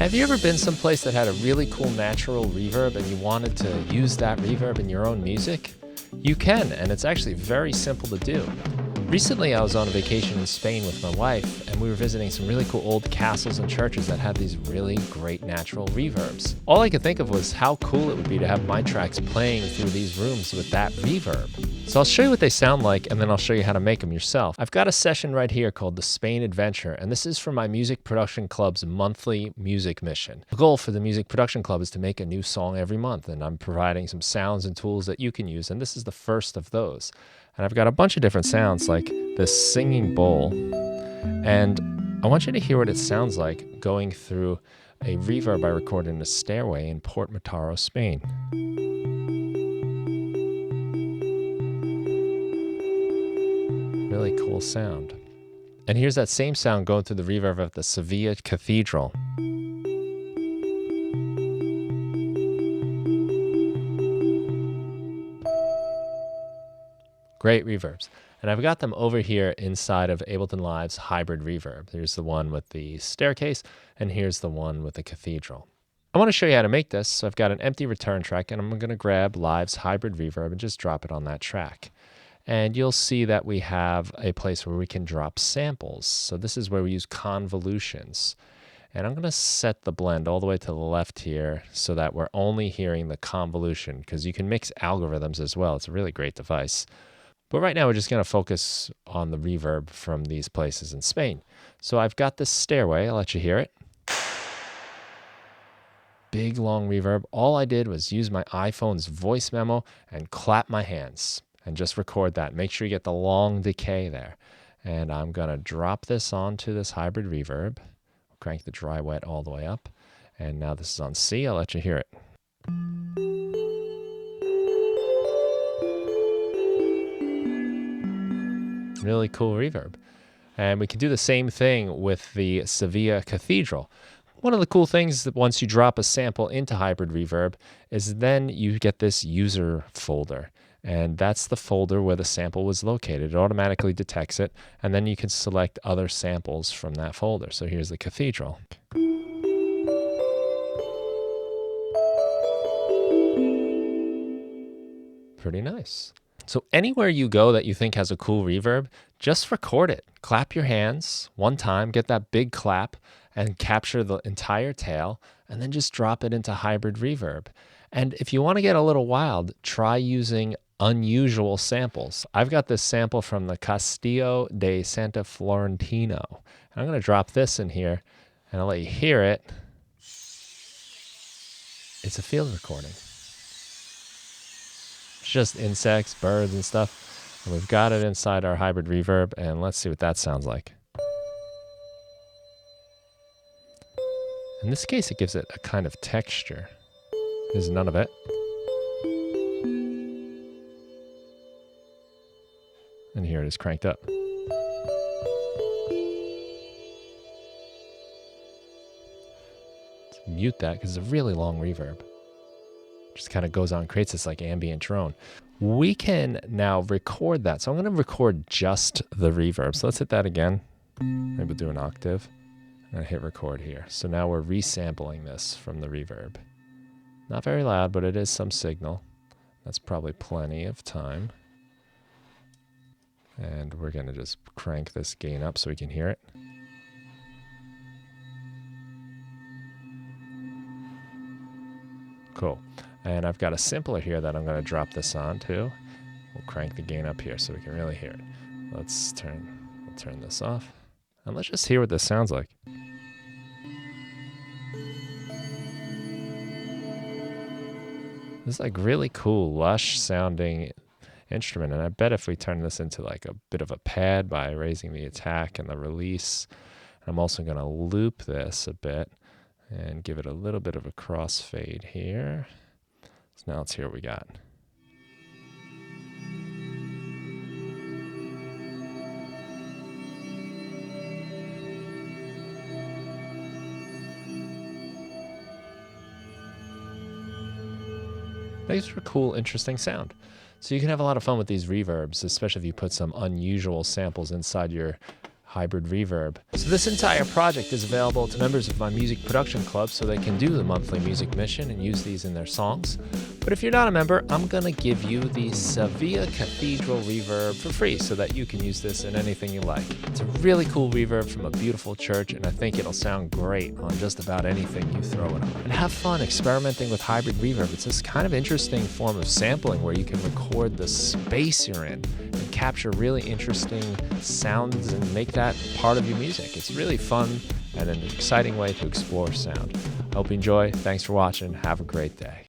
Have you ever been someplace that had a really cool natural reverb and you wanted to use that reverb in your own music? You can, and it's actually very simple to do. Recently, I was on a vacation in Spain with my wife, and we were visiting some really cool old castles and churches that had these really great natural reverbs. All I could think of was how cool it would be to have my tracks playing through these rooms with that reverb. So I'll show you what they sound like, and then I'll show you how to make them yourself. I've got a session right here called the Spain Adventure, and this is for my Music Production Club's monthly music mission. The goal for the Music Production Club is to make a new song every month, and I'm providing some sounds and tools that you can use, and this is the first of those. And I've got a bunch of different sounds like this singing bowl, and I want you to hear what it sounds like going through a reverb I recorded in a stairway in Portmataro, Spain. Really cool sound. And here's that same sound going through the reverb of the Sevilla Cathedral. Great reverbs. And I've got them over here inside of Ableton Live's hybrid reverb. Here's the one with the staircase, and here's the one with the cathedral. I want to show you how to make this. So I've got an empty return track, and I'm going to grab Live's hybrid reverb and just drop it on that track. And you'll see that we have a place where we can drop samples. So this is where we use convolutions. And I'm going to set the blend all the way to the left here so that we're only hearing the convolution, because you can mix algorithms as well. It's a really great device. But right now we're just going to focus on the reverb from these places in Spain. So I've got this stairway. I'll let you hear it. Big, long reverb. All I did was use my iPhone's voice memo and clap my hands and just record that. Make sure you get the long decay there. And I'm going to drop this onto this hybrid reverb. Crank the dry wet all the way up. And now this is on C. I'll let you hear it. Really cool reverb. And we can do the same thing with the Sevilla Cathedral. One of the cool things that once you drop a sample into hybrid reverb is then you get this user folder. And that's the folder where the sample was located. It automatically detects it, and then you can select other samples from that folder. So here's the cathedral. Pretty nice. So anywhere you go that you think has a cool reverb, just record it. Clap your hands one time, get that big clap, and capture the entire tail, and then just drop it into hybrid reverb. And if you want to get a little wild, try using unusual samples. I've got this sample from the Castillo de Santa Florentino. And I'm going to drop this in here, and I'll let you hear it. It's a field recording. It's just insects, birds, and stuff. And we've got it inside our hybrid reverb, and let's see what that sounds like. In this case, it gives it a kind of texture. There's none of it. And here it is cranked up. Let's mute that because it's a really long reverb. Just kind of goes on, creates this like ambient drone. We can now record that. So I'm going to record just the reverb. So let's hit that again. Maybe we'll do an octave. And hit record here. So now we're resampling this from the reverb. Not very loud, but it is some signal. That's probably plenty of time. And we're going to just crank this gain up so we can hear it. Cool. And I've got a simpler here that I'm going to drop this on too. We'll crank the gain up here so we can really hear it. We'll turn this off. And let's just hear what this sounds like. This is like really cool, lush sounding instrument. And I bet if we turn this into like a bit of a pad by raising the attack and the release, I'm also going to loop this a bit and give it a little bit of a crossfade here. So now let's hear what we got. Makes for a cool, interesting sound. So you can have a lot of fun with these reverbs, especially if you put some unusual samples inside your hybrid reverb. So this entire project is available to members of my music production club so they can do the monthly music mission and use these in their songs. But if you're not a member, I'm gonna give you the Sevilla Cathedral reverb for free so that you can use this in anything you like. It's a really cool reverb from a beautiful church, and I think it'll sound great on just about anything you throw it on. And have fun experimenting with hybrid reverb. It's this kind of interesting form of sampling where you can record the space you're in and capture really interesting sounds and make that part of your music. It's really fun and an exciting way to explore sound. I hope you enjoy. Thanks for watching. Have a great day.